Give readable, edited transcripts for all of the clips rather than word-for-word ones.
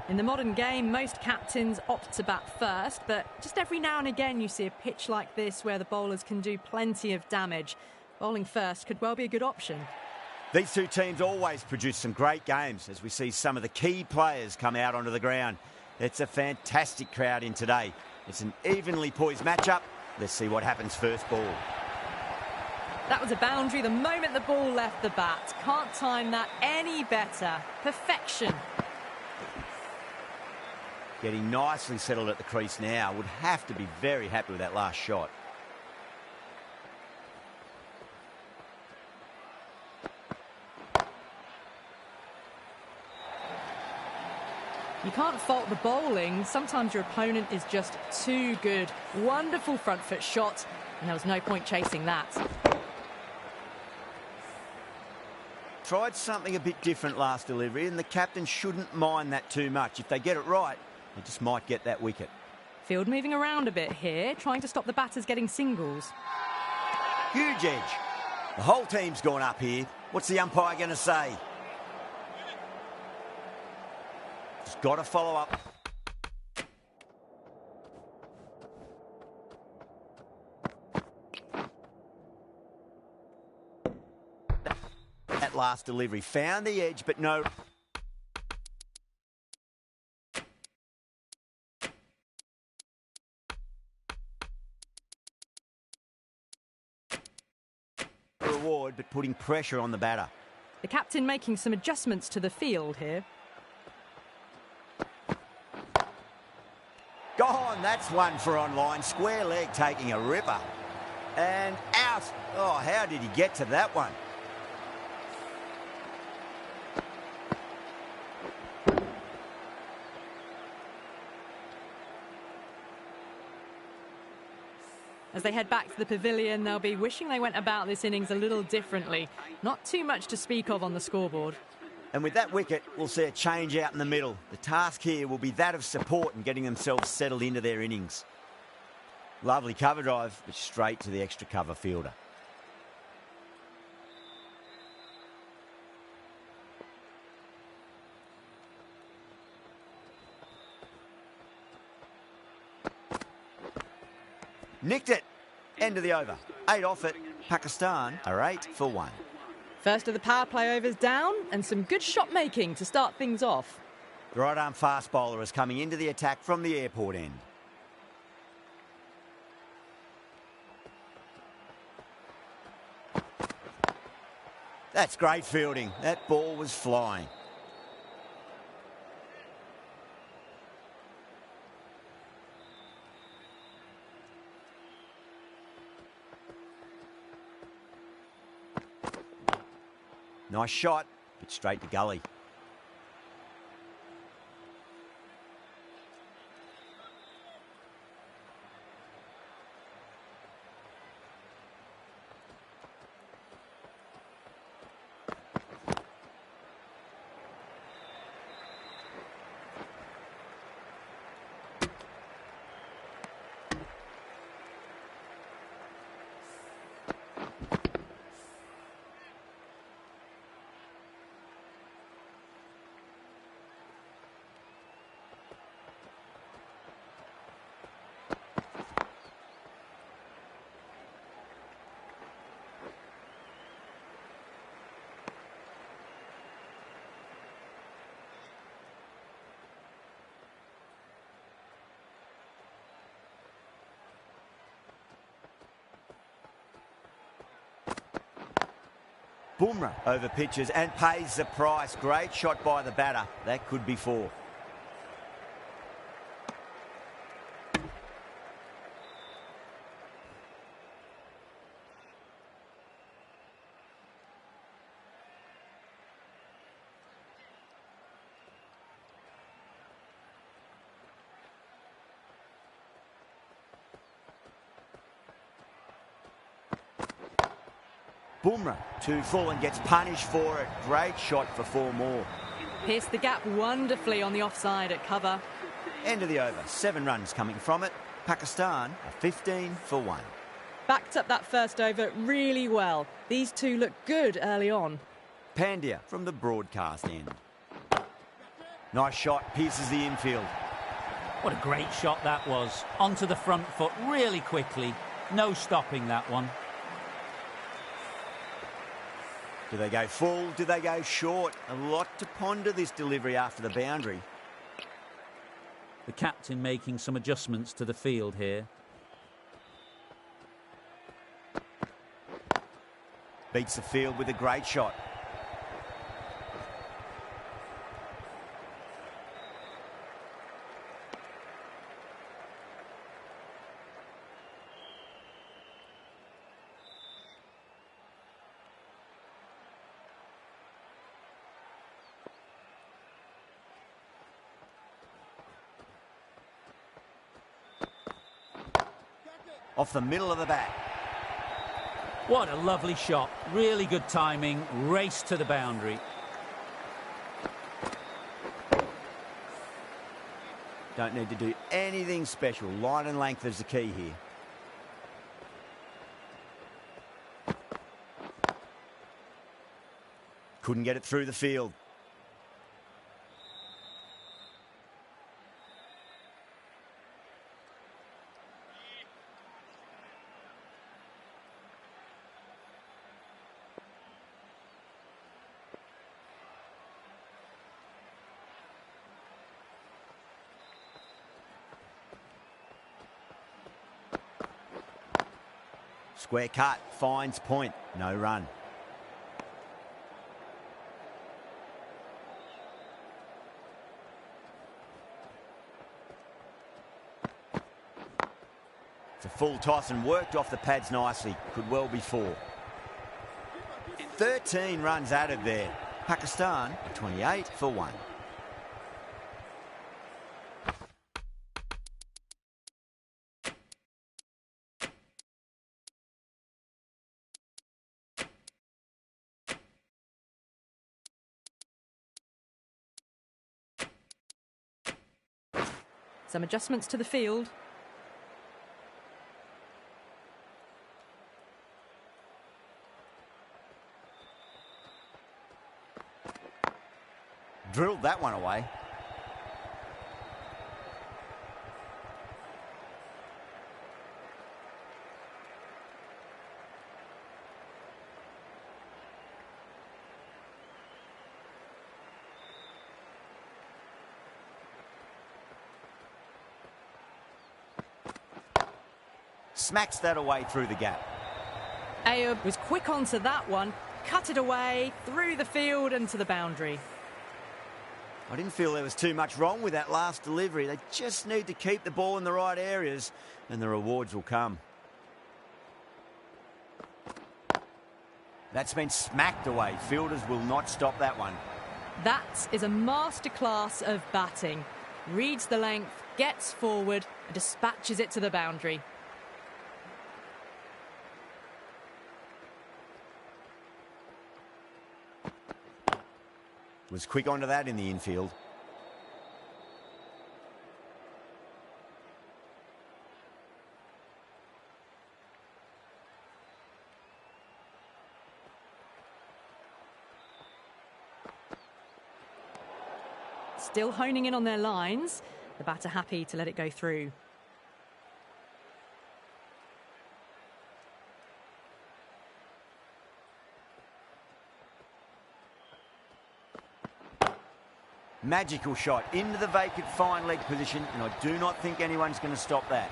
In the modern game, most captains opt to bat first, but just every now and again you see a pitch like this where the bowlers can do plenty of damage. Bowling first could well be a good option. These two teams always produce some great games as we see some of the key players come out onto the ground. It's a fantastic crowd in today. It's an evenly poised matchup. Let's see what happens first ball. That was a boundary the moment the ball left the bat. Can't time that any better. Perfection. Getting nicely settled at the crease now. Would have to be very happy with that last shot. You can't fault the bowling. Sometimes your opponent is just too good. Wonderful front foot shot, and there was no point chasing that. Tried something a bit different last delivery, and the captain shouldn't mind that too much. If they get it right, they just might get that wicket. Field moving around a bit here, trying to stop the batters getting singles. Huge edge. The whole team's gone up here. What's the umpire going to say? Just got to follow up. That last delivery found the edge, but no. Reward, but putting pressure on the batter. The captain making some adjustments to the field here. Gone, that's one for online. Square leg taking a ripper. And out. Oh, how did he get to that one? As they head back to the pavilion, they'll be wishing they went about this innings a little differently. Not too much to speak of on the scoreboard. And with that wicket, we'll see a change out in the middle. The task here will be that of support and getting themselves settled into their innings. Lovely cover drive, but straight to the extra cover fielder. Nicked it. End of the over. 8 off it. Pakistan are 8 for 1. First of the power play overs down, and some good shot making to start things off. The right arm fast bowler is coming into the attack from the airport end. That's great fielding. That ball was flying. Nice shot, but straight to gully. Bumrah over pitches and pays the price. Great shot by the batter. That could be 4. Bumrah too full and gets punished for it. Great shot for 4 more. Pierced the gap wonderfully on the offside at cover. End of the over. 7 runs coming from it. Pakistan are 15 for 1. Backed up that first over really well. These two look good early on. Pandya from the broadcast end. Nice shot, pierces the infield. What a great shot that was. Onto the front foot really quickly. No stopping that one. Do they go full? Do they go short? A lot to ponder this delivery after the boundary. The captain making some adjustments to the field here. Beats the field with a great shot. Off the middle of the bat. What a lovely shot. Really good timing. Race to the boundary. Don't need to do anything special. Line and length is the key here. Couldn't get it through the field. Square cut, finds point, no run. It's a full toss and worked off the pads nicely. Could well be 4. 13 runs added there. Pakistan 28 for 1. Some adjustments to the field. Drilled that one away. Smacks that away through the gap. Ayub was quick onto that one, cut it away, through the field and to the boundary. I didn't feel there was too much wrong with that last delivery. They just need to keep the ball in the right areas and the rewards will come. That's been smacked away. Fielders will not stop that one. That is a masterclass of batting. Reads the length, gets forward and dispatches it to the boundary. Was quick onto that in the infield. Still honing in on their lines. The batter happy to let it go through. Magical shot into the vacant fine leg position, and I do not think anyone's going to stop that.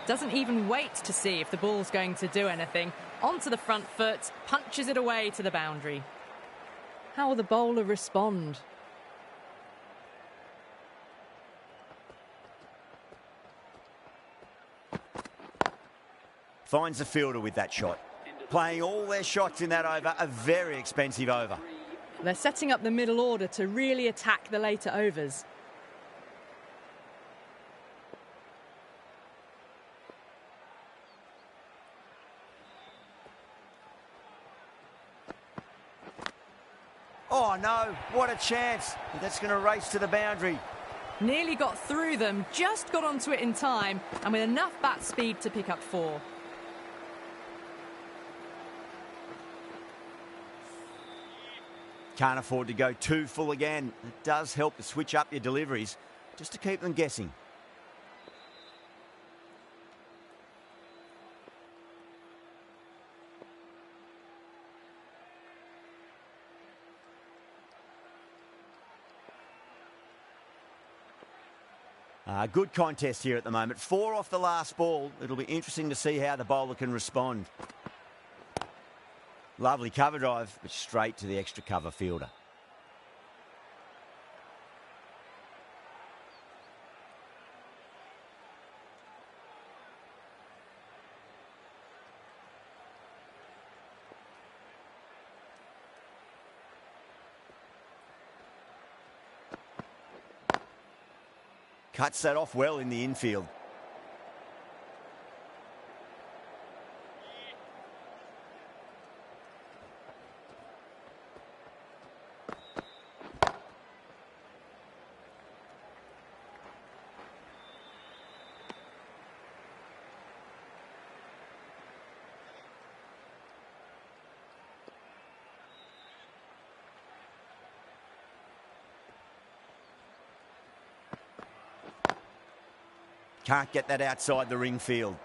Doesn't even wait to see if the ball's going to do anything. Onto the front foot, punches it away to the boundary. How will the bowler respond? Finds the fielder with that shot. Playing all their shots in that over, a very expensive over. They're setting up the middle order to really attack the later overs. Oh no, what a chance. That's going to race to the boundary. Nearly got through them, just got onto it in time, and with enough bat speed to pick up 4. Can't afford to go too full again. It does help to switch up your deliveries just to keep them guessing. Good contest here at the moment. 4 off the last ball. It'll be interesting to see how the bowler can respond. Lovely cover drive, but straight to the extra cover fielder. Cuts that off well in the infield. Can't get that outside the ring field.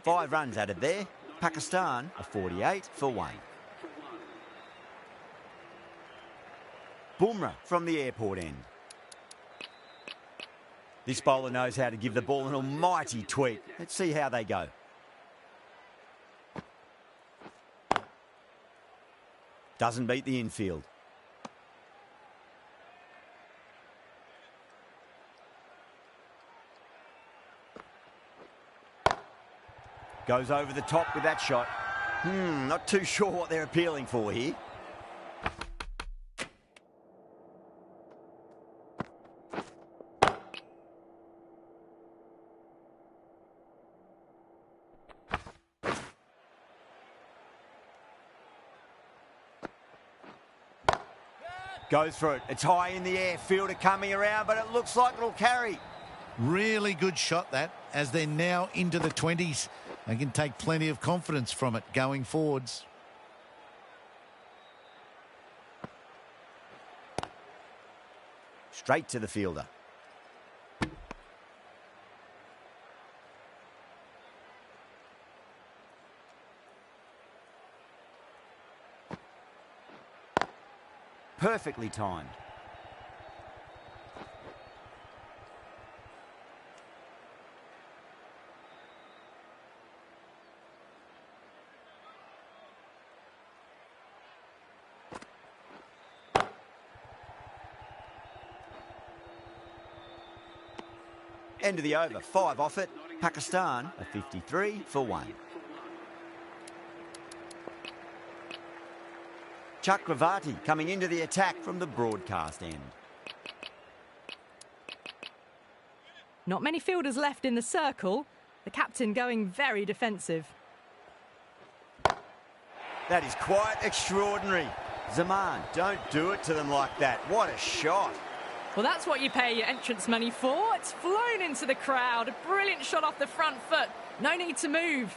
Five runs added there. Pakistan a 48 for 1. Bumrah from the airport end. This bowler knows how to give the ball an almighty tweak. Let's see how they go. Doesn't beat the infield. Goes over the top with that shot. Not too sure what they're appealing for here. Goes for it. It's high in the air. Fielder coming around, but it looks like it'll carry. Really good shot that, as they're now into the 20s. They can take plenty of confidence from it going forwards. Straight to the fielder. Perfectly timed. End of the over. 5 off it. Pakistan a 53 for 1. Chakravarti coming into the attack from the broadcast end. Not many fielders left in the circle. The captain going very defensive. That is quite extraordinary. Zaman, don't do it to them like that. What a shot. Well, that's what you pay your entrance money for. It's flown into the crowd. A brilliant shot off the front foot. No need to move.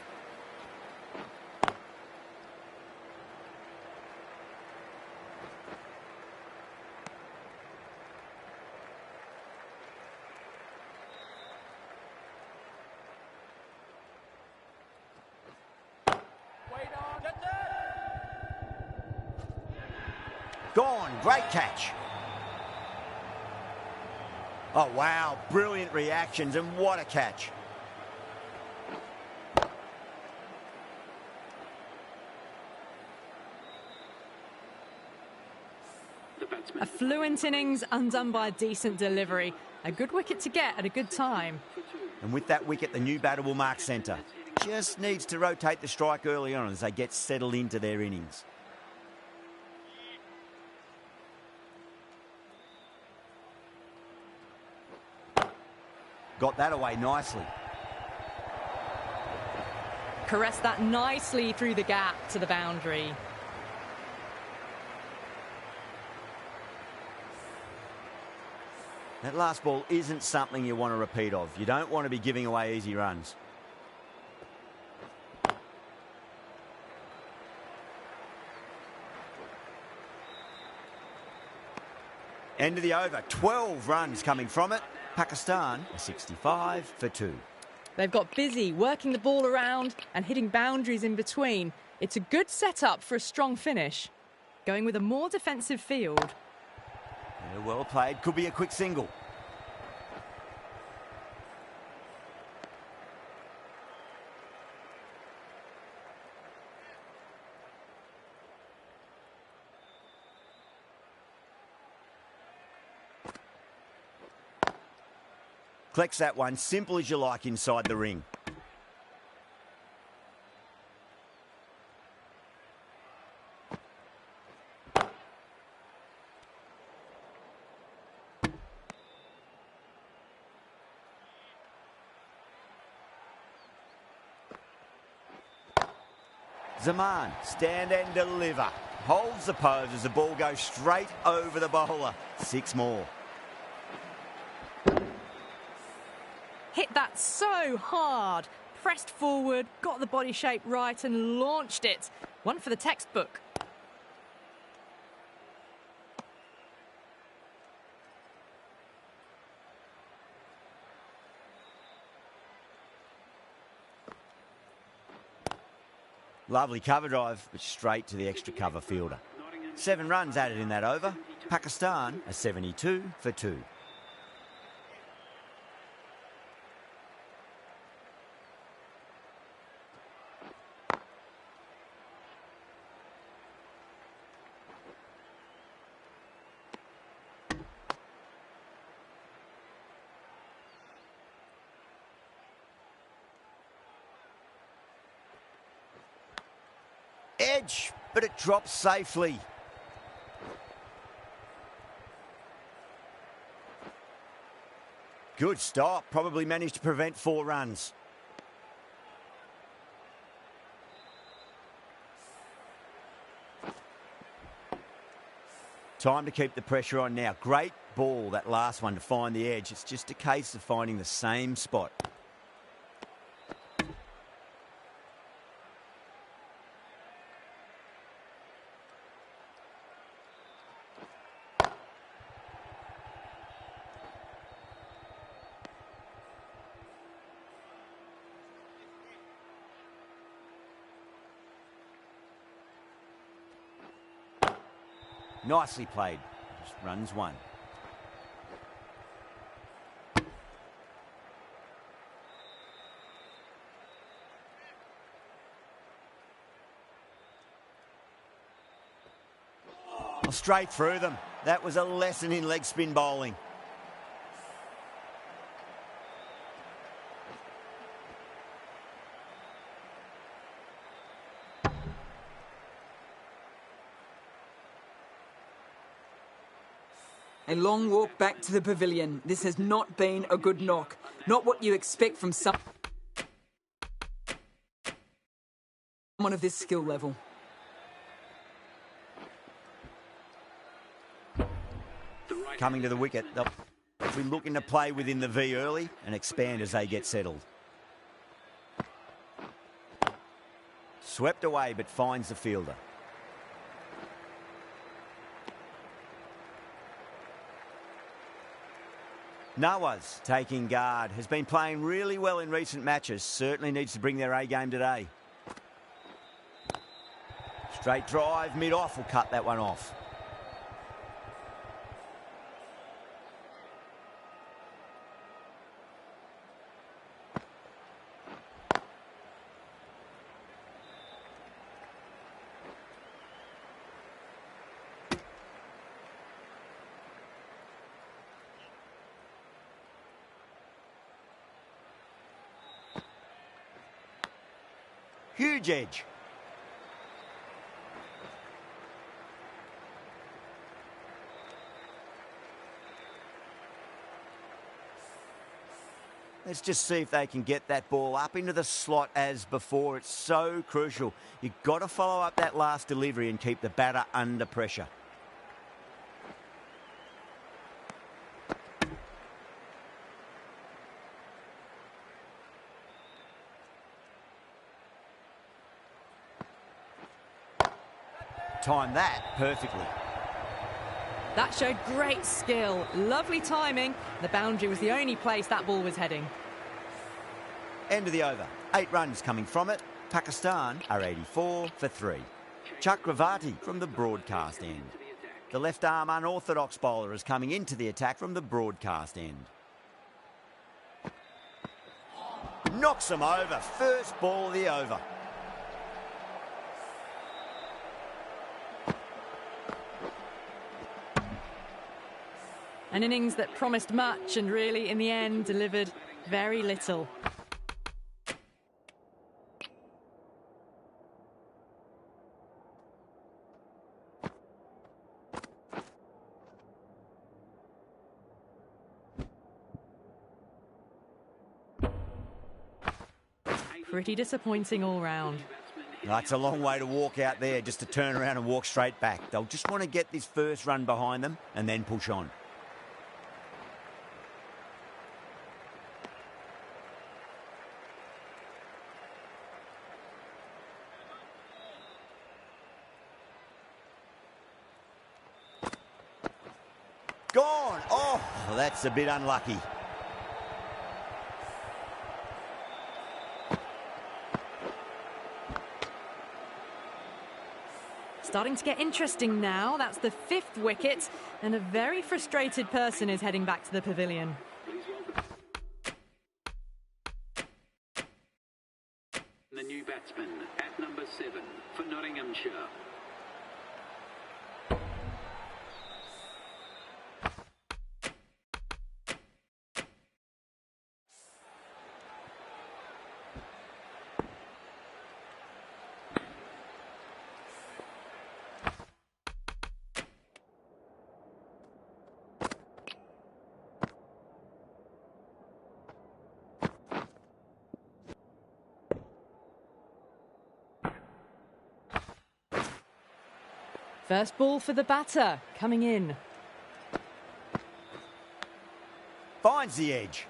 Gone. Great catch. Oh, wow. Brilliant reactions, and what a catch. A fluent innings undone by a decent delivery. A good wicket to get at a good time. And with that wicket, the new batter will mark centre. Just needs to rotate the strike early on as they get settled into their innings. Got that away nicely. Caressed that nicely through the gap to the boundary. That last ball isn't something you want to repeat of. You don't want to be giving away easy runs. End of the over. 12 runs coming from it. Pakistan, a 65 for 2. They've got busy working the ball around and hitting boundaries in between. It's a good setup for a strong finish. Going with a more defensive field. Yeah, well played. Could be a quick single. Collects that one, simple as you like inside the ring. Zaman, stand and deliver. Holds the pose as the ball goes straight over the bowler. 6 more. Hit that so hard. Pressed forward, got the body shape right and launched it. One for the textbook. Lovely cover drive, but straight to the extra cover fielder. 7 runs added in that over. Pakistan, a 72 for 2. Edge, but it drops safely. Good stop. Probably managed to prevent 4 runs. Time to keep the pressure on now. Great ball, that last one, to find the edge. It's just a case of finding the same spot. Nicely played. Just runs 1. Straight through them. That was a lesson in leg spin bowling. A long walk back to the pavilion. This has not been a good knock. Not what you expect from someone of this skill level. Coming to the wicket. They'll be looking to play within the V early and expand as they get settled. Swept away but finds the fielder. Nawaz taking guard. Has been playing really well in recent matches. Certainly needs to bring their A game today. Straight drive, mid-off will cut that one off. Huge edge. Let's just see if they can get that ball up into the slot as before. It's so crucial. You've got to follow up that last delivery and keep the batter under pressure. timed that perfectly. That showed great skill. Lovely timing. The boundary was the only place that ball was heading. End of the over. 8 runs coming from it. Pakistan are 84 for 3. Chakravarti from the broadcast end. The left-arm unorthodox bowler is coming into the attack from the broadcast end. Knocks him over. First ball of the over. An innings that promised much and really, in the end, delivered very little. Pretty disappointing all round. That's a long way to walk out there, just to turn around and walk straight back. They'll just want to get this first run behind them and then push on. Gone! Oh, that's a bit unlucky. Starting to get interesting now. That's the 5th wicket, and a very frustrated person is heading back to the pavilion. The new batsman at number 7 for Nottinghamshire. First ball for the batter, coming in. Finds the edge.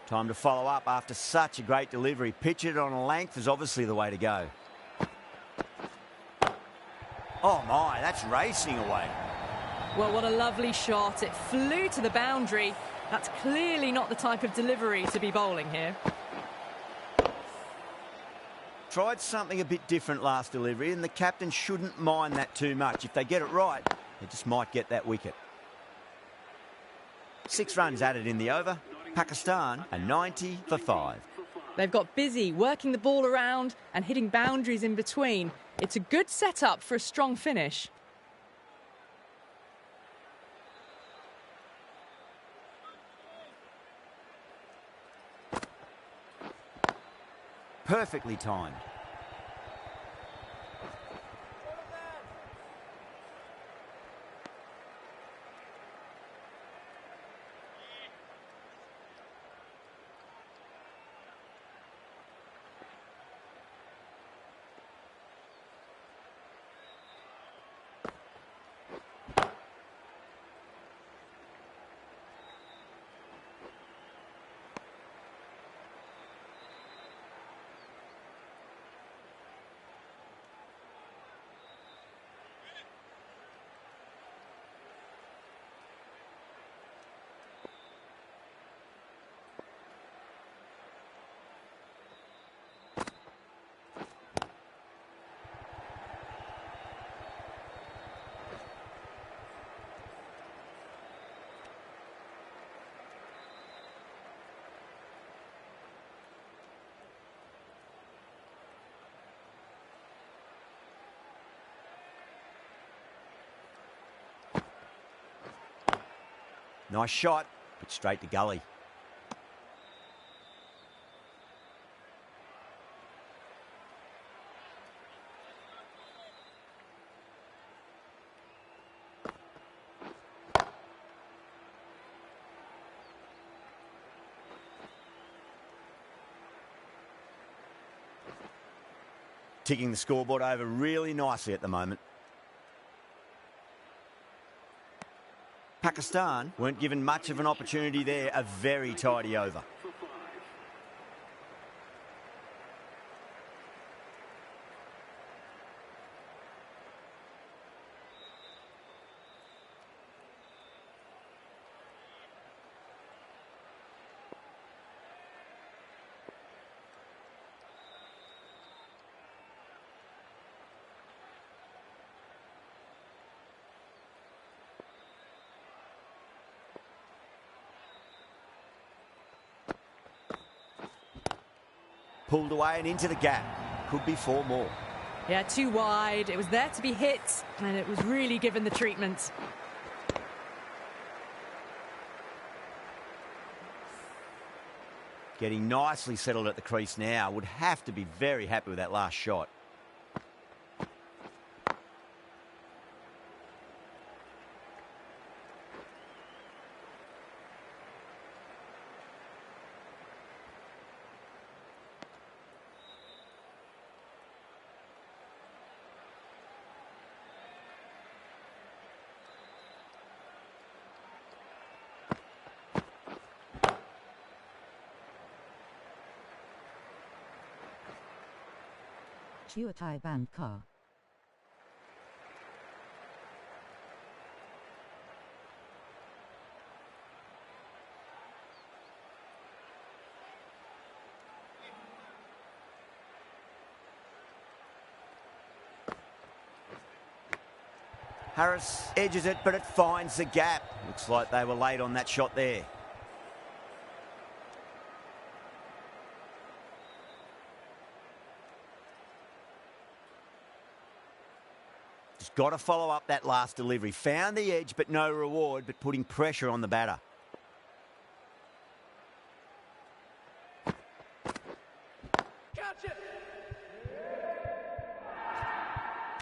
Time to follow up after such a great delivery. Pitch it on a length is obviously the way to go. Oh my, that's racing away. Well, what a lovely shot. It flew to the boundary. That's clearly not the type of delivery to be bowling here. Tried something a bit different last delivery, and the captain shouldn't mind that too much. If they get it right, they just might get that wicket. 6 runs added in the over. Pakistan are 90 for 5. They've got busy working the ball around and hitting boundaries in between. It's a good setup for a strong finish. Perfectly timed. Nice shot, but straight to gully. Ticking the scoreboard over really nicely at the moment. Pakistan weren't given much of an opportunity there. A very tidy over. Pulled away and into the gap. Could be 4 more. Yeah, too wide. It was there to be hit, and it was really given the treatment. Getting nicely settled at the crease now. Would have to be very happy with that last shot. Chiutai Band Car. Harris edges it, but it finds the gap. Looks like they were late on that shot there. Just got to follow up that last delivery. Found the edge, but no reward, but putting pressure on the batter.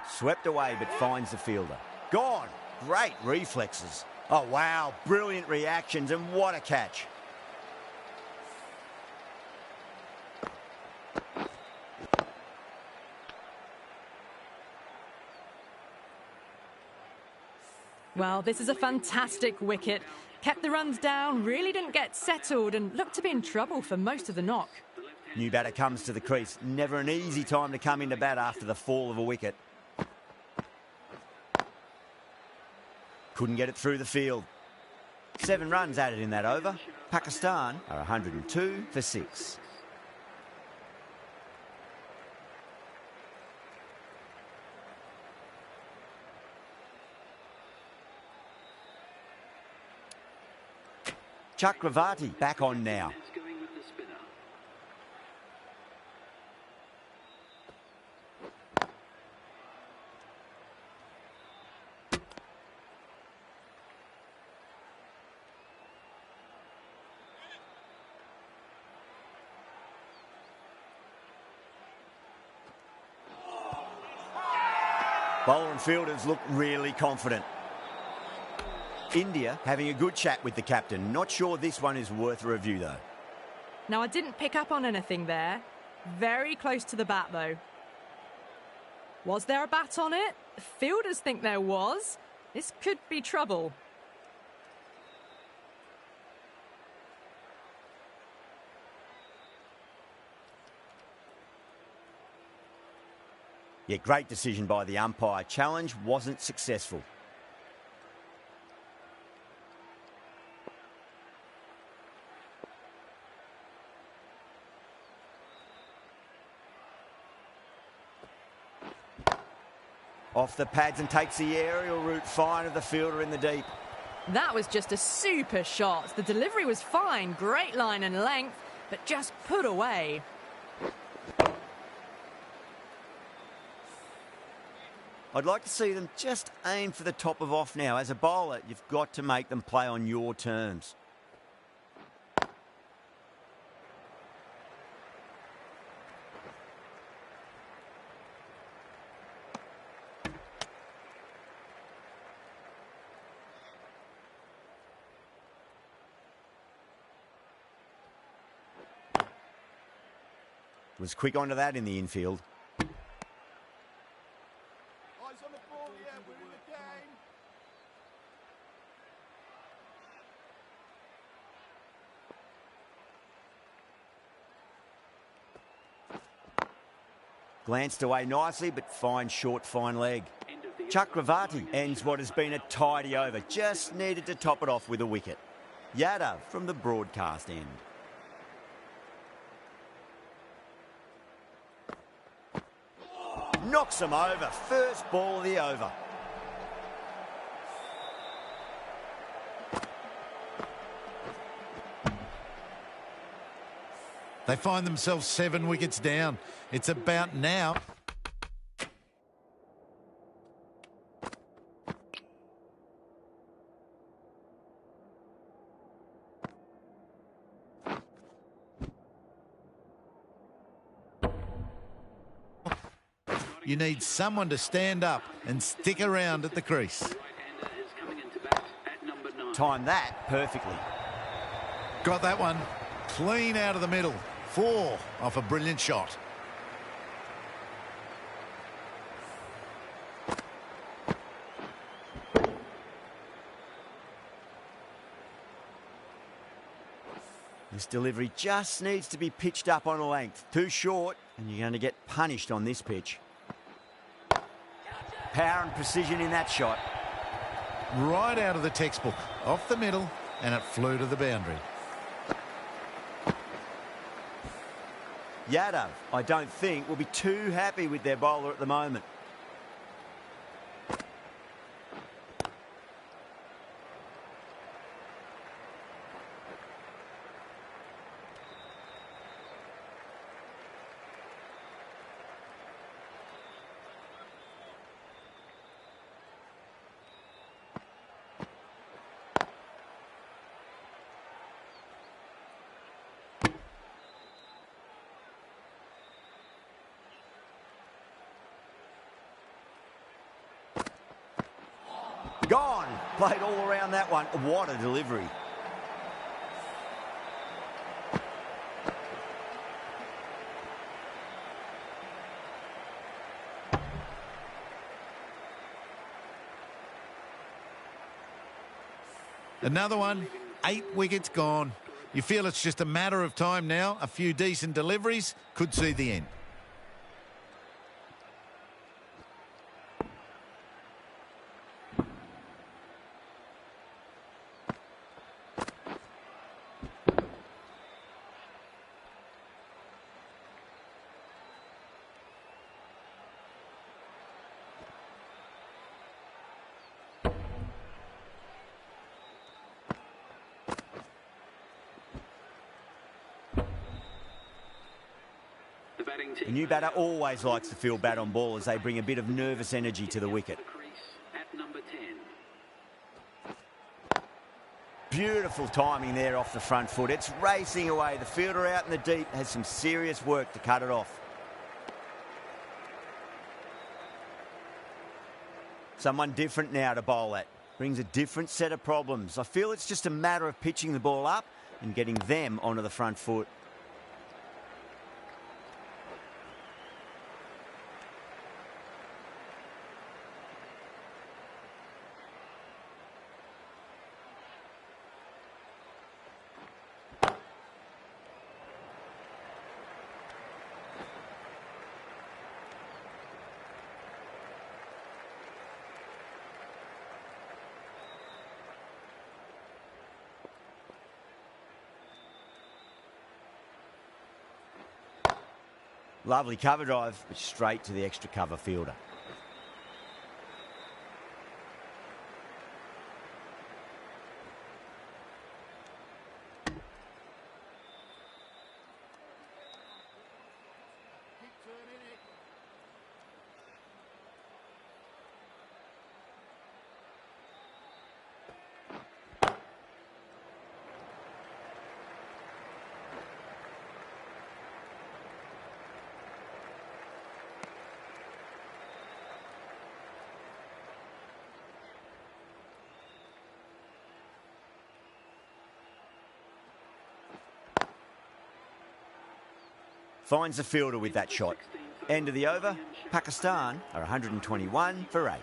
Swept away, but finds the fielder. Gone. Great reflexes. Oh, wow. Brilliant reactions, and what a catch. Well, this is a fantastic wicket. Kept the runs down, really didn't get settled, and looked to be in trouble for most of the knock. New batter comes to the crease. Never an easy time to come into bat after the fall of a wicket. Couldn't get it through the field. 7 runs added in that over. Pakistan are 102 for 6. Chakravarti back on now. Going with the spinner. Bowler and fielders look really confident. India having a good chat with the captain. Not sure this one is worth a review, though. Now, I didn't pick up on anything there. Very close to the bat, though. Was there a bat on it? Fielders think there was. This could be trouble. Yeah, great decision by the umpire. Challenge wasn't successful. Off the pads and takes the aerial route fine of the fielder in the deep. That was just a super shot. The delivery was fine, great line and length, but just put away. I'd like to see them just aim for the top of off now. As a bowler, you've got to make them play on your terms. Was quick onto that in the infield. Eyes on the ball, yeah, we're in the game. Glanced away nicely, but fine short, fine leg. Chakravarti ends what has been a tidy over. Just needed to top it off with a wicket. Yadav from the broadcast end. Knocks him over. First ball of the over. They find themselves 7 wickets down. It's about now. You need someone to stand up and stick around at the crease. Right-hander is coming into bat at number 9. Timed that perfectly. Got that one. Clean out of the middle. 4 off a brilliant shot. This delivery just needs to be pitched up on a length. Too short, and you're going to get punished on this pitch. Power and precision in that shot. Right out of the textbook. Off the middle, and it flew to the boundary. Yadav, I don't think, will be too happy with their bowler at the moment. Gone. Played all around that one. What a delivery. Another one. 8 wickets gone. You feel it's just a matter of time now. A few decent deliveries could see the end. The batting team. The new batter always likes to feel bat on ball as they bring a bit of nervous energy to the wicket. The crease at number 10. Beautiful timing there off the front foot. It's racing away. The fielder out in the deep has some serious work to cut it off. Someone different now to bowl at. Brings a different set of problems. I feel it's just a matter of pitching the ball up and getting them onto the front foot. Lovely cover drive, but straight to the extra cover fielder. Finds the fielder with that shot. End of the over. Pakistan are 121 for 8.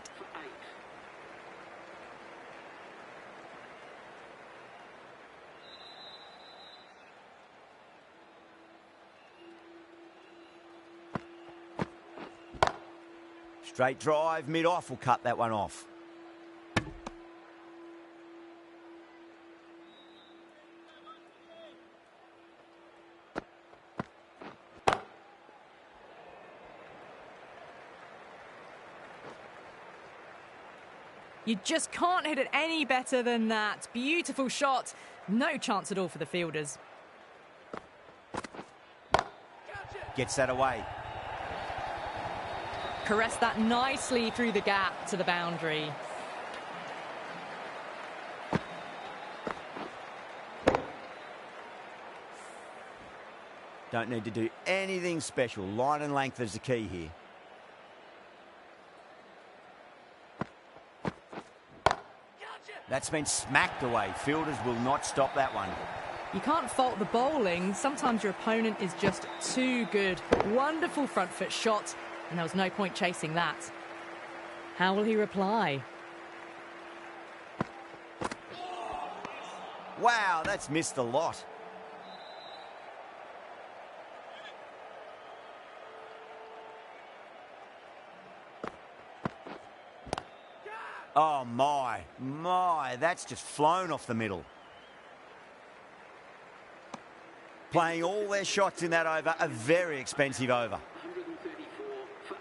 Straight drive, mid-off will cut that one off. You just can't hit it any better than that. Beautiful shot. No chance at all for the fielders. gets that away. Caressed that nicely through the gap to the boundary. Don't need to do anything special. Line and length is the key here. That's been smacked away. Fielders will not stop that one. You can't fault the bowling. Sometimes your opponent is just too good. Wonderful front foot shot, and there was no point chasing that. How will he reply? Wow, that's missed a lot. Oh, my, that's just flown off the middle. Playing all their shots in that over, a very expensive over. 134 for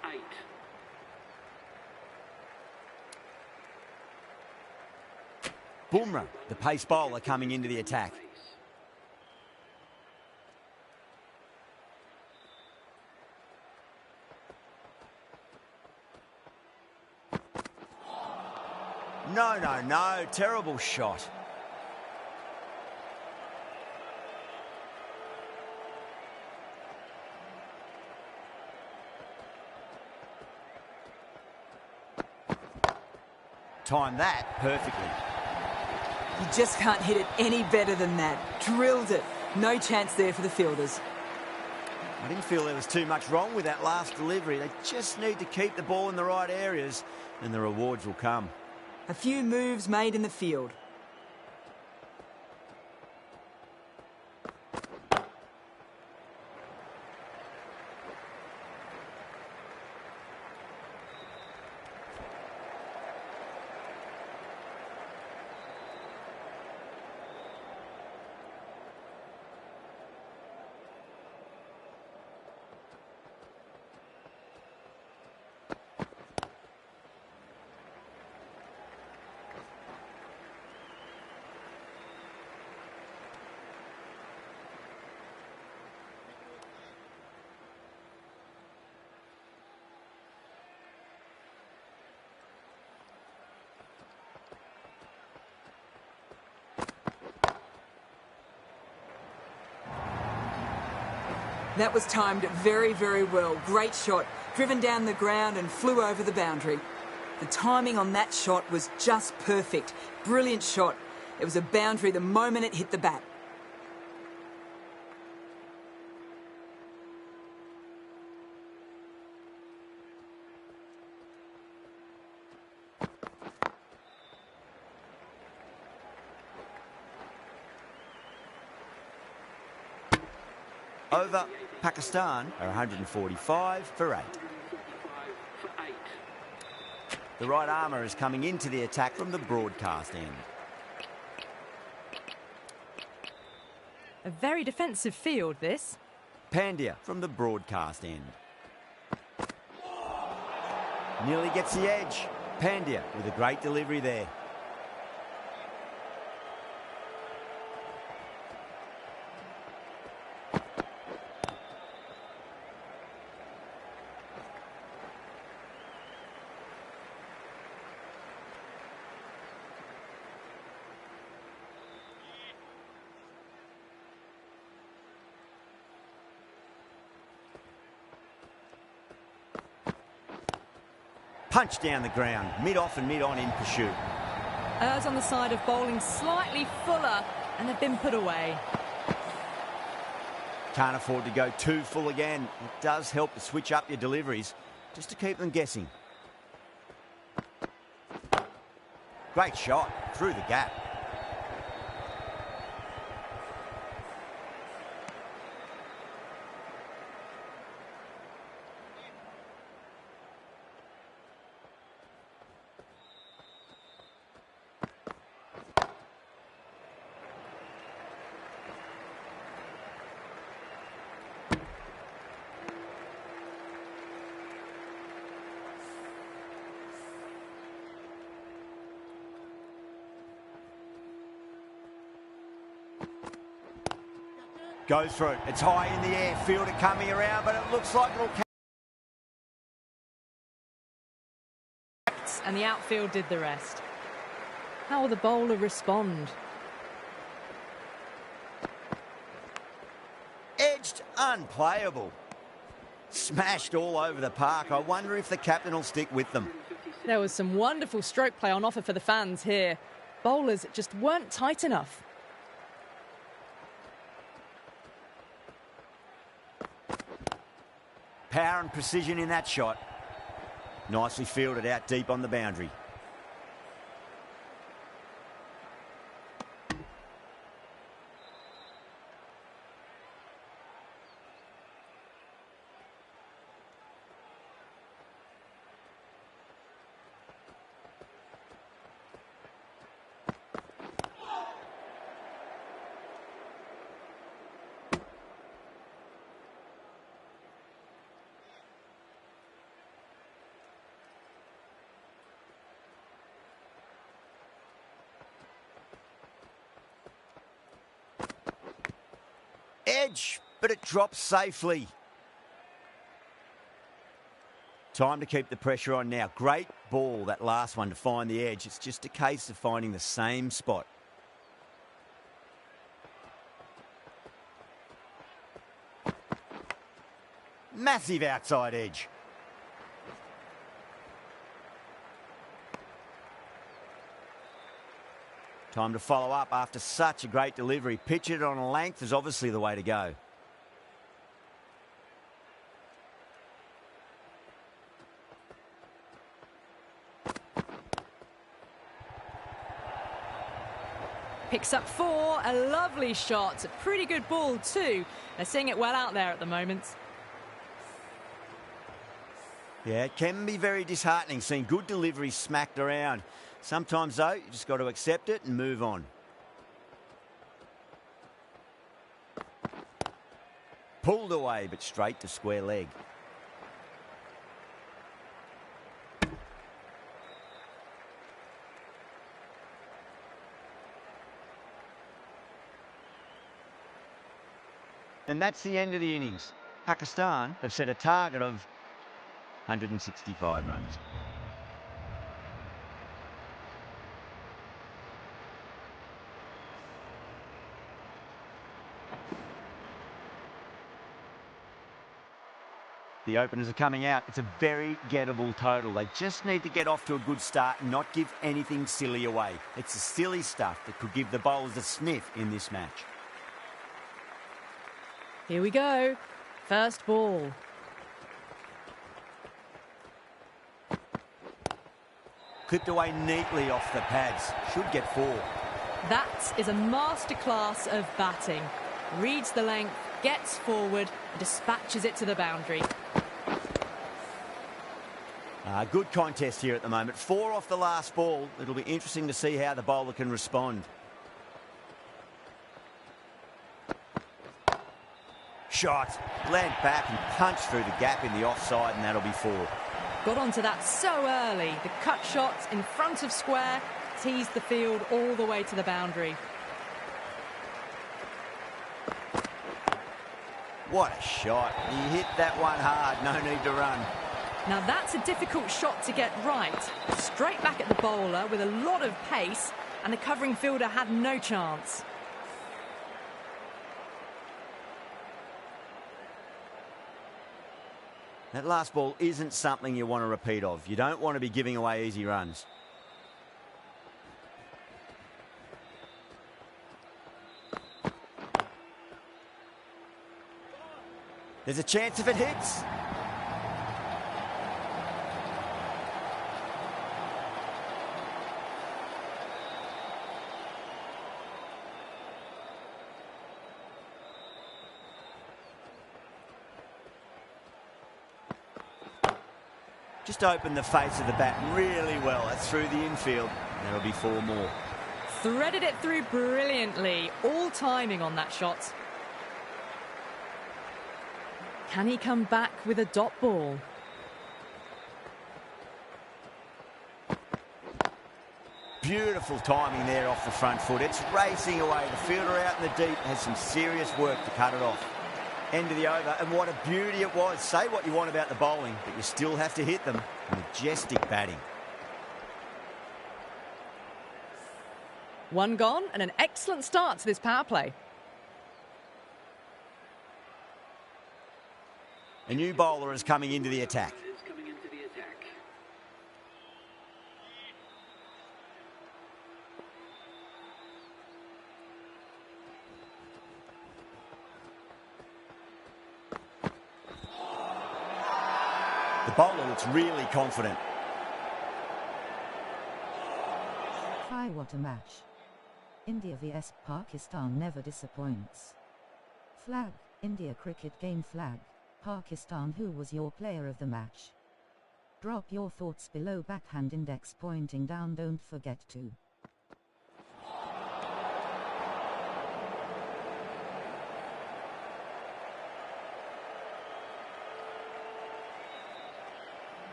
8. Bumrah, the pace bowler, coming into the attack. No, terrible shot. Timed that perfectly. You just can't hit it any better than that. Drilled it. No chance there for the fielders. I didn't feel there was too much wrong with that last delivery. They just need to keep the ball in the right areas and the rewards will come. A few moves made in the field. That was timed very, very well. Great shot. Driven down the ground and flew over the boundary. The timing on that shot was just perfect. Brilliant shot. It was a boundary the moment it hit the bat. Over, Pakistan are 145 for 8. The right armour is coming into the attack from the broadcast end. A very defensive field, this. Pandya from the broadcast end. Nearly gets the edge. Pandya with a great delivery there. Punch down the ground, mid-off and mid-on in pursuit. Errs on the side of bowling slightly fuller, and they've been put away. Can't afford to go too full again. It does help to switch up your deliveries, just to keep them guessing. Great shot, through the gap. Goes through. It's high in the air. Fielder coming around, but it looks like it'll... And the outfield did the rest. How will the bowler respond? Edged, unplayable. Smashed all over the park. I wonder if the captain will stick with them. There was some wonderful stroke play on offer for the fans here. Bowlers just weren't tight enough. Power and precision in that shot. Nicely fielded out deep on the boundary. Edge, but it drops safely. Time to keep the pressure on now. Great ball, that last one, to find the edge. It's just a case of finding the same spot. Massive outside edge. Time to follow up after such a great delivery. Pitch it on a length is obviously the way to go. Picks up 4, a lovely shot, a pretty good ball too. They're seeing it well out there at the moment. Yeah, it can be very disheartening seeing good delivery smacked around. Sometimes, though, you just got to accept it and move on. Pulled away, but straight to square leg. And that's the end of the innings. Pakistan have set a target of 165 runs. The openers are coming out. It's a very gettable total. They just need to get off to a good start and not give anything silly away. It's the silly stuff that could give the bowlers a sniff in this match. Here we go. First ball. Clipped away neatly off the pads. Should get 4. That is a masterclass of batting. Reads the length, gets forward, and dispatches it to the boundary. Good contest here at the moment. 4 off the last ball. It'll be interesting to see how the bowler can respond. Shot. Land back and punch through the gap in the offside, and that'll be 4. Got onto that so early. The cut shot in front of square teased the field all the way to the boundary. What a shot. He hit that one hard. No need to run. Now that's a difficult shot to get right. Straight back at the bowler with a lot of pace, and the covering fielder had no chance. That last ball isn't something you want to repeat of. You don't want to be giving away easy runs. There's a chance if it hits. Just opened the face of the bat really well. That's through the infield. That'll be 4 more. Threaded it through brilliantly. All timing on that shot. Can he come back with a dot ball? Beautiful timing there off the front foot. It's racing away. The fielder out in the deep has some serious work to cut it off. End of the over, and what a beauty it was. Say what you want about the bowling, but you still have to hit them. Majestic batting. One gone and an excellent start to this power play. A new bowler is coming into the attack. The bowler looks really confident. Hi, what a match. India vs Pakistan never disappoints. Flag, India cricket game flag. Pakistan, who was your player of the match? Drop your thoughts below, backhand index pointing down, don't forget to.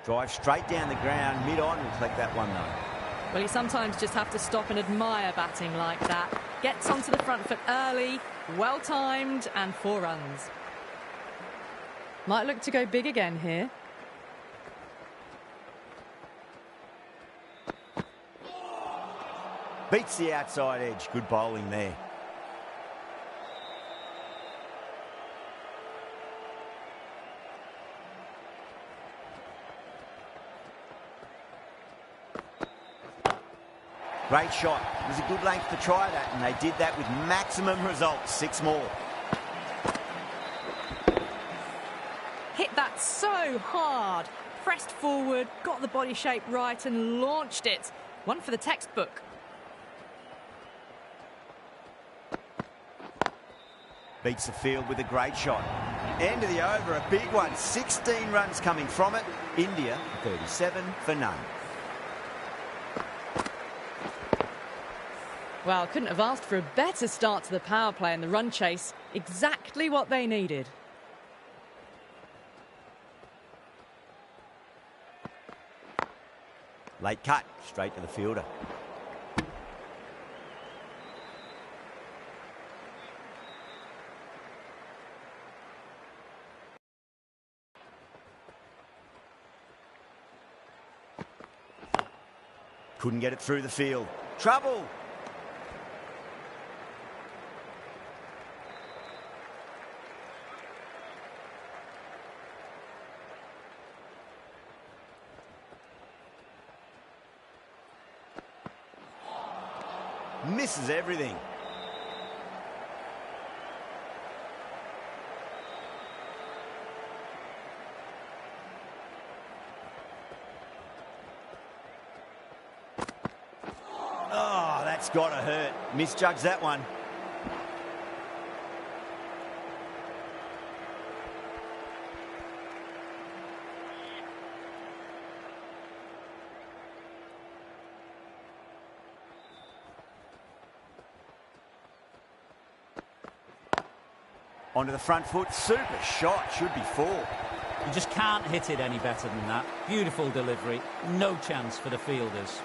Drive straight down the ground, mid-on, will collect that one though. Well, you sometimes just have to stop and admire batting like that. Gets onto the front foot early, well timed, and 4 runs. Might look to go big again here. Beats the outside edge. Good bowling there. Great shot. It was a good length to try that, and they did that with maximum results. 6 more. Hit that so hard. Pressed forward, got the body shape right and launched it. One for the textbook. Beats the field with a great shot. End of the over, a big one. 16 runs coming from it. India, 37 for none. Well, couldn't have asked for a better start to the power play and the run chase. Exactly what they needed. Late cut, straight to the fielder. Couldn't get it through the field. Trouble! Misses everything. Oh, that's got to hurt. Misjudged that one. Onto the front foot, super shot, should be 4. You just can't hit it any better than that. Beautiful delivery, no chance for the fielders.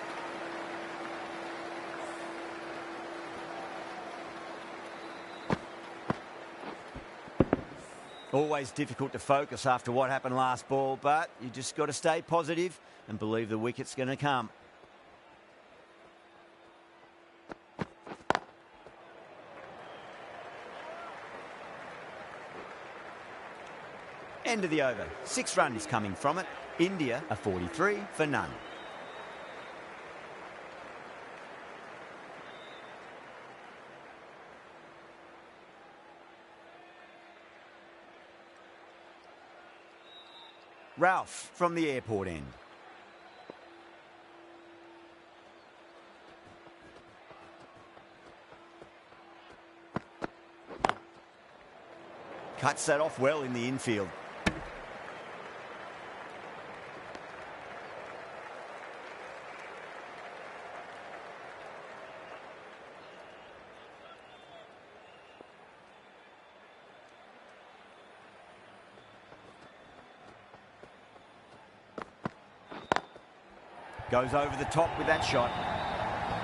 Always difficult to focus after what happened last ball, but you just got to stay positive and believe the wicket's going to come. End of the over. 6 runs coming from it. India are 43 for none. Ralph from the airport end. Cuts that off well in the infield. Goes over the top with that shot.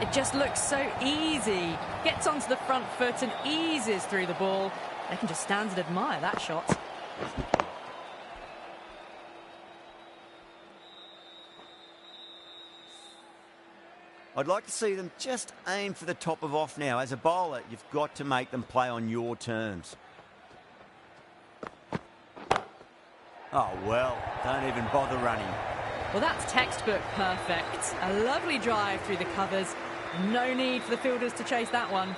It just looks so easy. Gets onto the front foot and eases through the ball. They can just stand and admire that shot. I'd like to see them just aim for the top of off now. As a bowler, you've got to make them play on your terms. Oh, well, don't even bother running. Well, that's textbook perfect. A lovely drive through the covers. No need for the fielders to chase that one.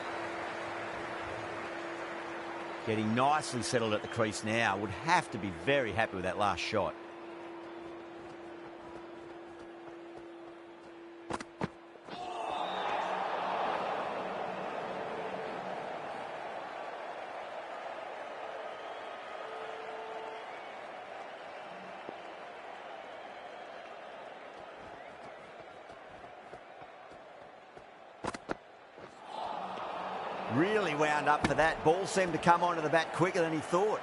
Getting nicely settled at the crease now. Would have to be very happy with that last shot. Really wound up for that. Ball seemed to come onto the bat quicker than he thought.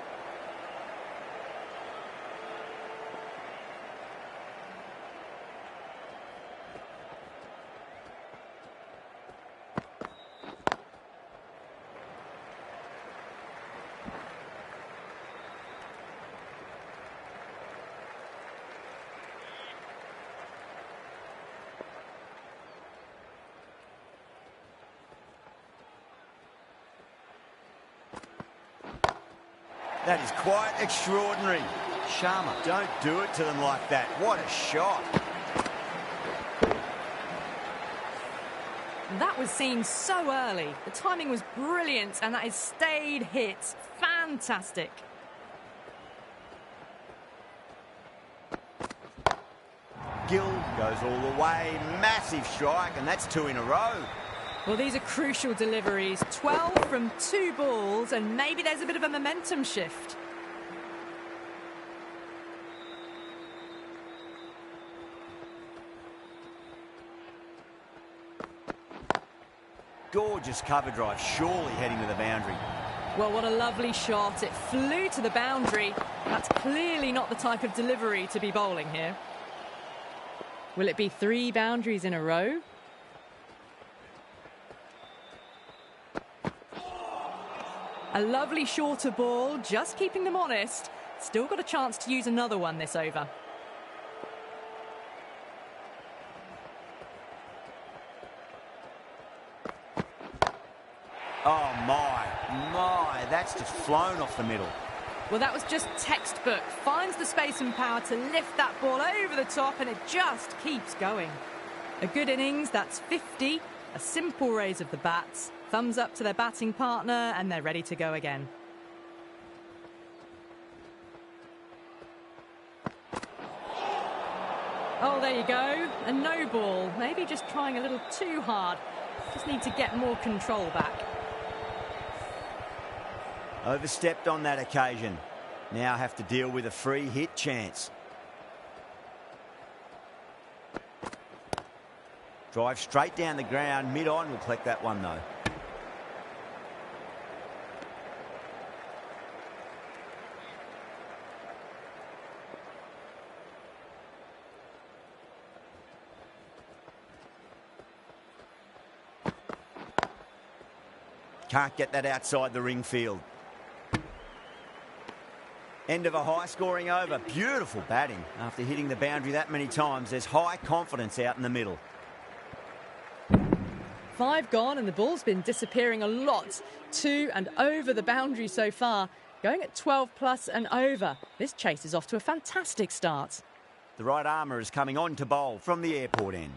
That is quite extraordinary. Sharma, don't do it to them like that. What a shot. That was seen so early. The timing was brilliant, and that is stayed hit. Fantastic. Gill goes all the way. Massive strike, and that's 2 in a row. Well, these are crucial deliveries. 12 from 2 balls, and maybe there's a bit of a momentum shift. Gorgeous cover drive, surely heading to the boundary. Well, what a lovely shot. It flew to the boundary. That's clearly not the type of delivery to be bowling here. Will it be 3 boundaries in a row? A lovely shorter ball, just keeping them honest. Still got a chance to use another one this over. Oh, my, that's just flown off the middle. Well, that was just textbook. Finds the space and power to lift that ball over the top, and it just keeps going. A good innings, that's 50. A simple raise of the bats. Thumbs up to their batting partner, and they're ready to go again. Oh, there you go. A no ball. Maybe just trying a little too hard. Just need to get more control back. Overstepped on that occasion. Now have to deal with a free hit chance. Drive straight down the ground. Mid-on will collect that one, though. Can't get that outside the ring field. End of a high-scoring over. Beautiful batting. After hitting the boundary that many times, there's high confidence out in the middle. 5 gone, and the ball's been disappearing a lot to and over the boundary so far. Going at 12 plus and over. This chase is off to a fantastic start. The right armour is coming on to bowl from the airport end.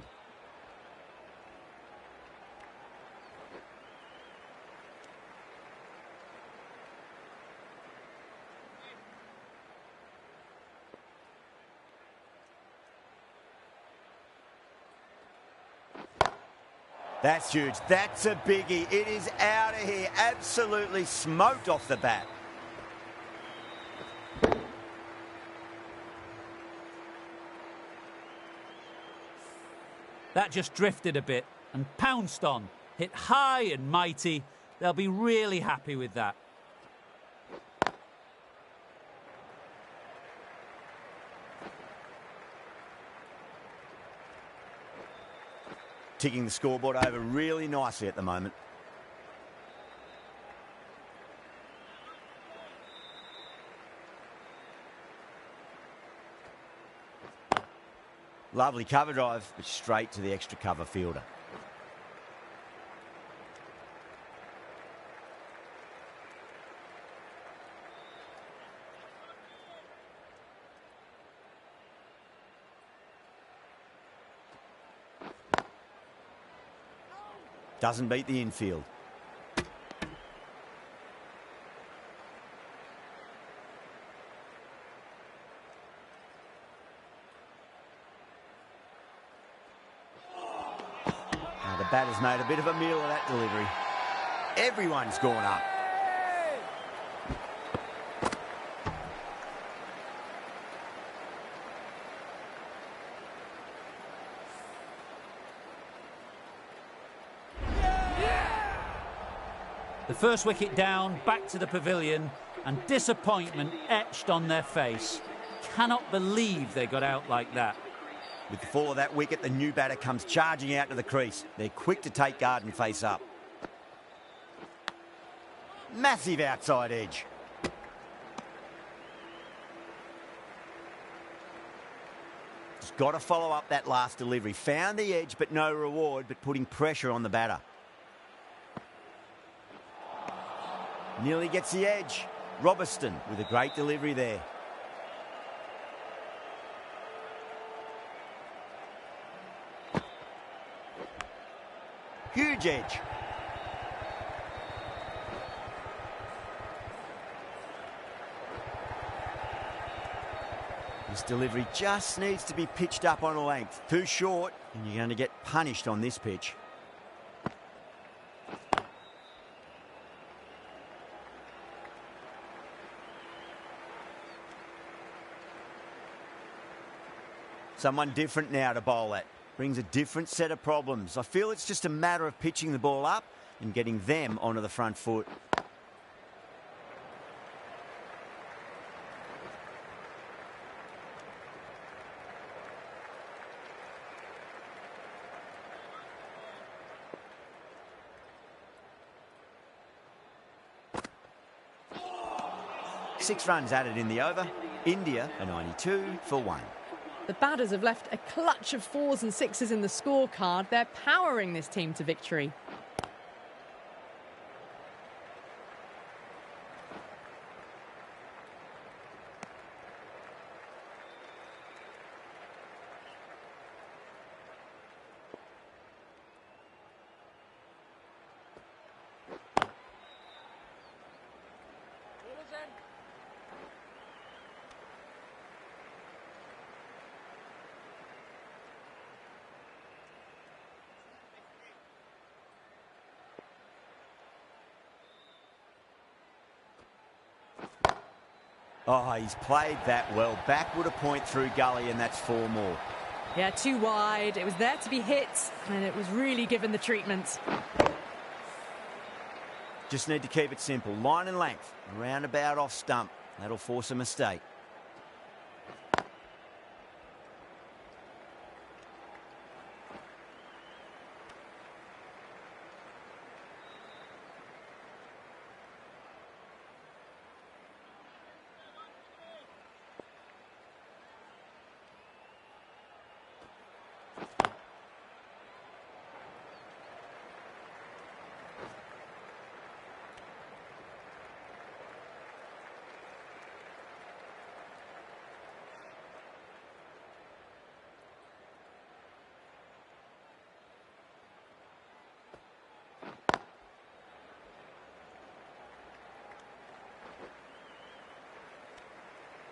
That's huge. That's a biggie. It is out of here. Absolutely smoked off the bat. That just drifted a bit and pounced on. Hit high and mighty. They'll be really happy with that. Ticking the scoreboard over really nicely at the moment. Lovely cover drive, but straight to the extra cover fielder. Doesn't beat the infield. Now the batter's made a bit of a meal of that delivery. Everyone's gone up. The first wicket down, back to the pavilion, and disappointment etched on their face. Cannot believe they got out like that. With the fall of that wicket, the new batter comes charging out to the crease. They're quick to take guard and face up. Massive outside edge. Just got to follow up that last delivery. Found the edge, but no reward, but putting pressure on the batter. Nearly gets the edge. Robertson with a great delivery there. Huge edge. This delivery just needs to be pitched up on a length. Too short, and you're going to get punished on this pitch. Someone different now to bowl at. Brings a different set of problems. I feel it's just a matter of pitching the ball up and getting them onto the front foot. Six runs added in the over. India a 92 for 1. The batters have left a clutch of 4s and 6s in the scorecard. They're powering this team to victory. Oh, he's played that well. Backward a point through gully, and that's 4 more. Yeah, too wide. It was there to be hit, and it was really given the treatment. Just need to keep it simple. Line and length. Roundabout off stump. That'll force a mistake.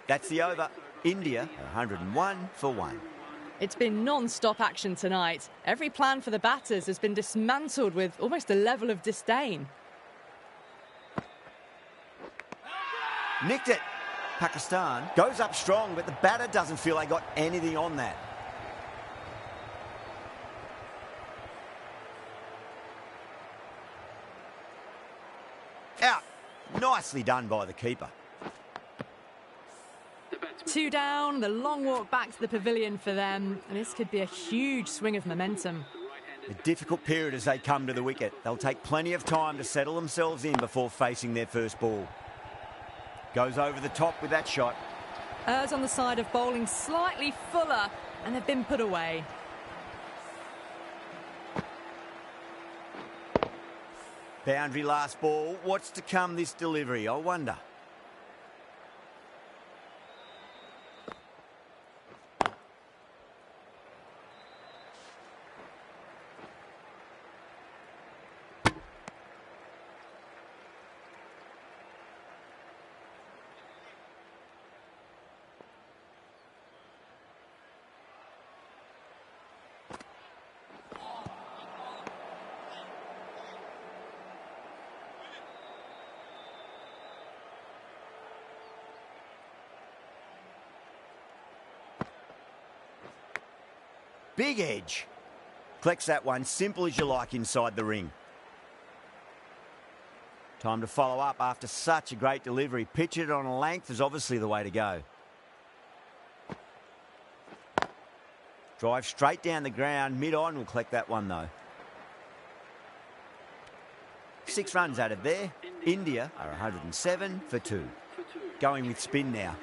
That's the over. India 101 for 1. It's been non-stop action tonight. Every plan for the batters has been dismantled with almost a level of disdain. Nicked it. Pakistan goes up strong, but the batter doesn't feel they got anything on that. Nicely done by the keeper. Two down, the long walk back to the pavilion for them, and this could be a huge swing of momentum. A difficult period as they come to the wicket. They'll take plenty of time to settle themselves in before facing their first ball. Goes over the top with that shot. Errs on the side of bowling slightly fuller, and they've been put away. Boundary last ball. What's to come this delivery, I wonder? Big edge. Collects that one, simple as you like inside the ring. Time to follow up after such a great delivery. Pitch it on a length is obviously the way to go. Drive straight down the ground, mid-on will collect that one though. 6 runs added there. India are 107 for 2. Going with spin now.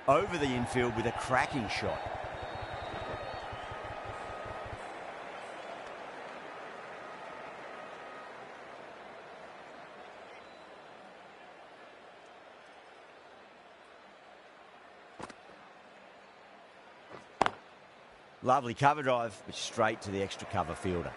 Over the infield with a cracking shot. Lovely cover drive, but straight to the extra cover fielder.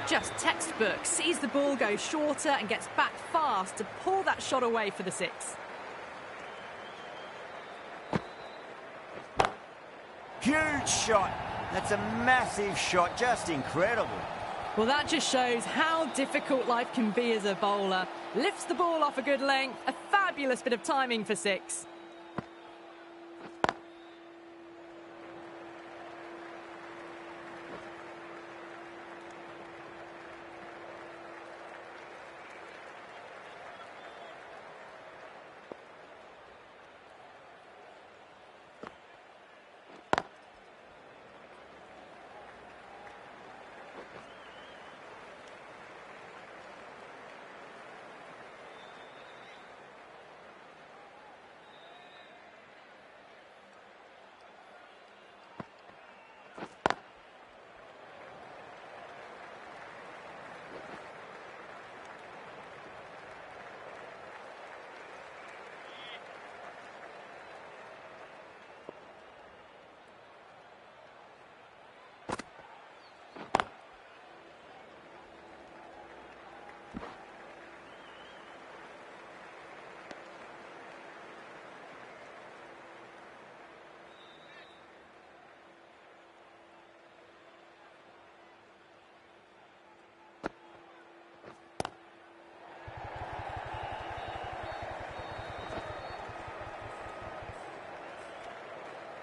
Just textbook, sees the ball go shorter and gets back fast to pull that shot away for the 6. Huge shot. That's a massive shot, just incredible. Well, that just shows how difficult life can be as a bowler. Lifts the ball off a good length, a fabulous bit of timing for 6.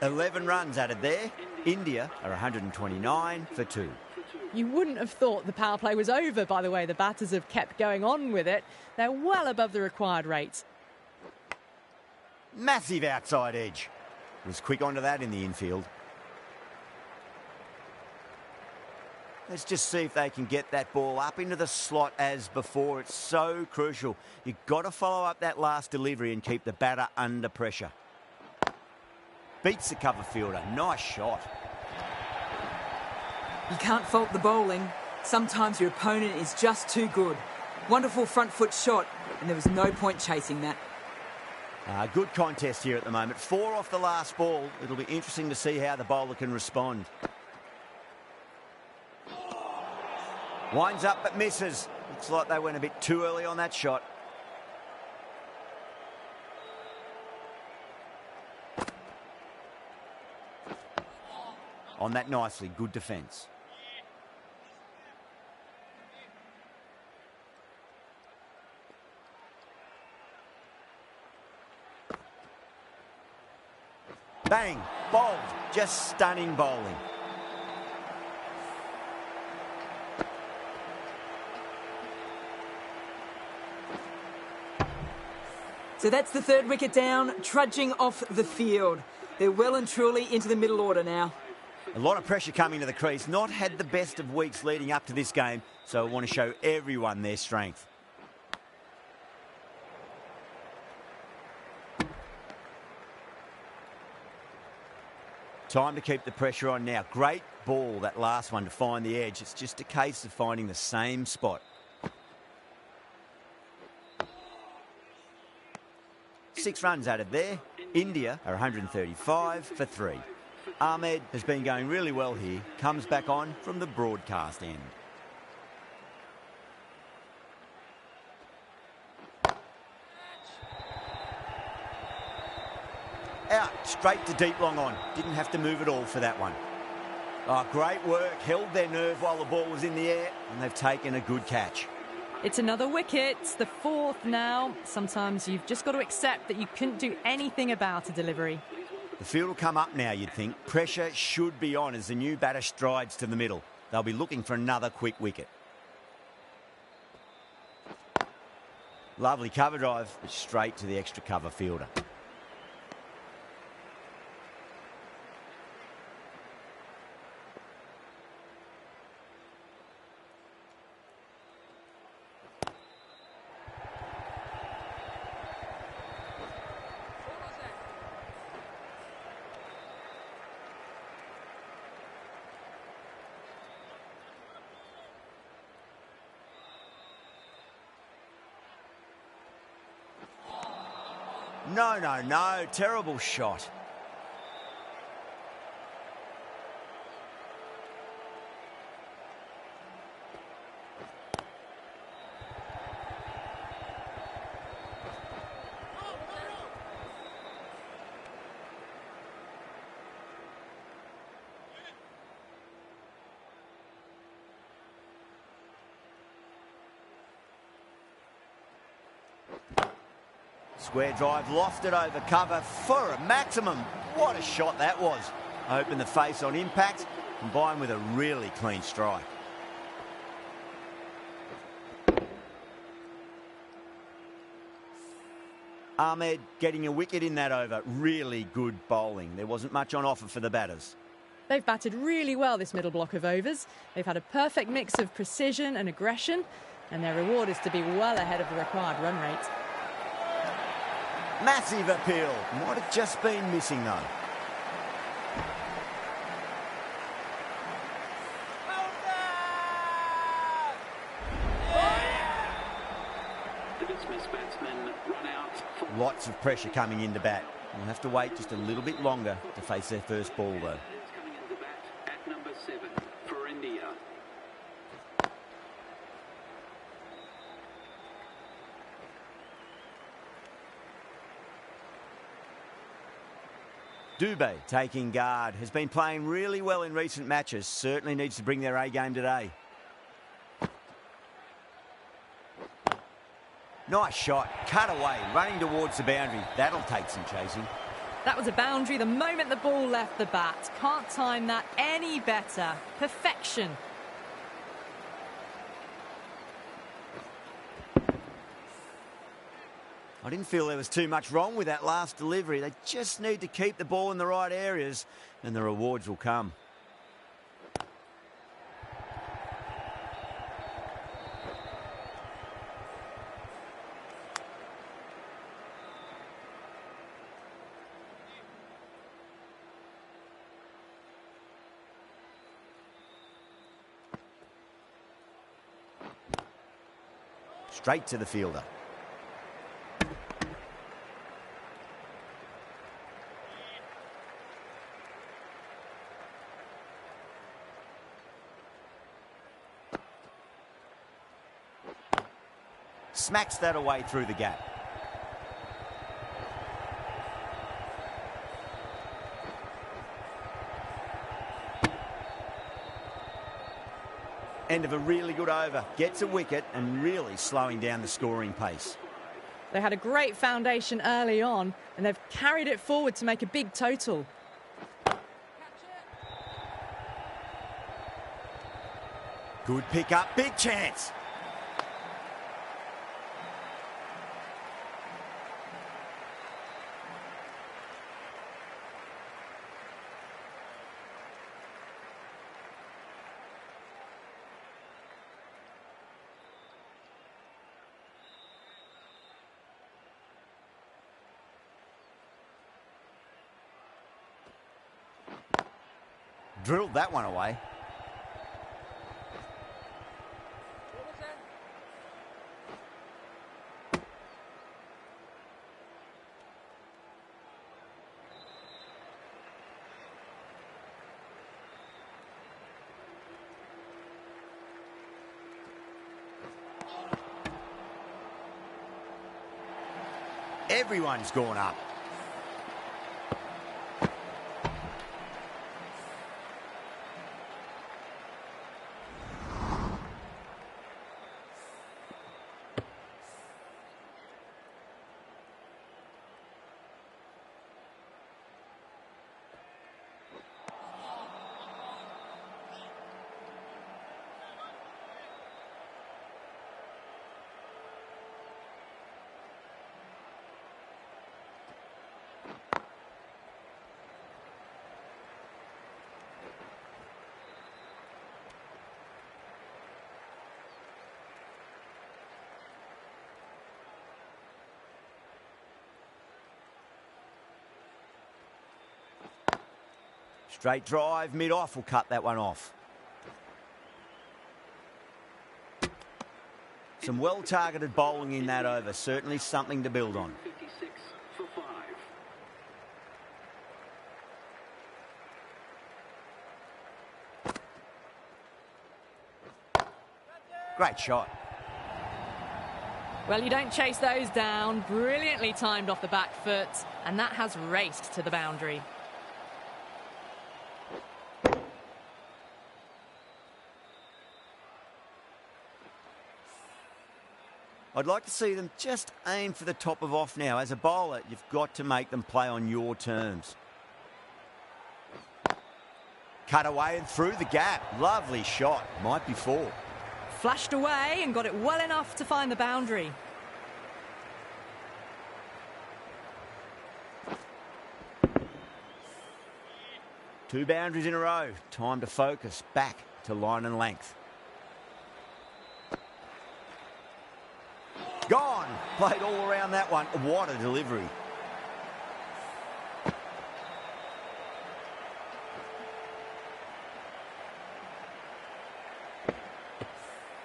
11 runs added there. India are 129 for 2. You wouldn't have thought the power play was over by the way the batters have kept going on with it. They're well above the required rate. Massive outside edge. Was quick onto that in the infield. Let's just see if they can get that ball up into the slot as before. It's so crucial. You've got to follow up that last delivery and keep the batter under pressure. Beats the cover fielder. Nice shot. You can't fault the bowling. Sometimes your opponent is just too good. Wonderful front foot shot, and there was no point chasing that. Good contest here at the moment. 4 off the last ball. It'll be interesting to see how the bowler can respond. Winds up but misses. Looks like they went a bit too early on that shot. On that nicely. Good defence. Bang, bowled, just stunning bowling. So that's the third wicket down, trudging off the field. They're well and truly into the middle order now. A lot of pressure coming to the crease. Not had the best of weeks leading up to this game, so I want to show everyone their strength. Time to keep the pressure on now. Great ball, that last one, to find the edge. It's just a case of finding the same spot. 6 runs added there. India are 135 for 3. Ahmed has been going really well here. Comes back on from the broadcast end. Out, straight to deep long on. Didn't have to move at all for that one. Oh, great work. Held their nerve while the ball was in the air, and they've taken a good catch. It's another wicket, the 4th now. Sometimes you've just got to accept that you couldn't do anything about a delivery. The field will come up now, you'd think. Pressure should be on as the new batter strides to the middle. They'll be looking for another quick wicket. Lovely cover drive, but straight to the extra cover fielder. No. Terrible shot. Square drive, lofted over cover for a maximum. What a shot that was. Open the face on impact, combined with a really clean strike. Ahmed getting a wicket in that over. Really good bowling. There wasn't much on offer for the batters. They've batted really well this middle block of overs. They've had a perfect mix of precision and aggression, and their reward is to be well ahead of the required run rate. Massive appeal. Might have just been missing though. The dismissed batsmen run out. Lots of pressure coming into bat. We'll have to wait just a little bit longer to face their first ball though. Coming into bat at number 7 for India. Dubé taking guard. Has been playing really well in recent matches. Certainly needs to bring their A game today. Nice shot. Cut away. Running towards the boundary. That'll take some chasing. That was a boundary the moment the ball left the bat. Can't time that any better. Perfection. I didn't feel there was too much wrong with that last delivery. They just need to keep the ball in the right areas and the rewards will come. Straight to the fielder. Smacks that away through the gap. End of a really good over. Gets a wicket and really slowing down the scoring pace. They had a great foundation early on and they've carried it forward to make a big total. Good pick up, big chance. Drilled that one away. Everyone's gone up. Straight drive, mid-off will cut that one off. Some well-targeted bowling in that over. Certainly something to build on. 56 for 5. Great shot. Well, you don't chase those down. Brilliantly timed off the back foot, and that has raced to the boundary. I'd like to see them just aim for the top of off now. As a bowler, you've got to make them play on your terms. Cut away and through the gap. Lovely shot. Might be 4. Flashed away and got it well enough to find the boundary. Two boundaries in a row. Time to focus. Back to line and length. Gone. Played all around that one. What a delivery.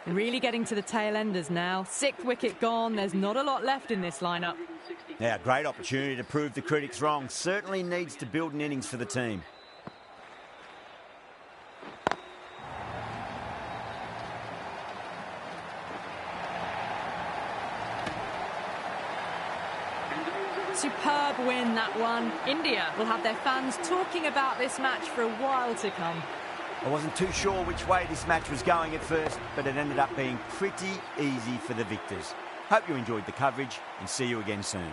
Really getting to the tail enders now. 6th wicket gone. There's not a lot left in this lineup. Now, great opportunity to prove the critics wrong. Certainly needs to build an innings for the team. Superb win, that one. India will have their fans talking about this match for a while to come. I wasn't too sure which way this match was going at first, but it ended up being pretty easy for the victors. Hope you enjoyed the coverage and see you again soon.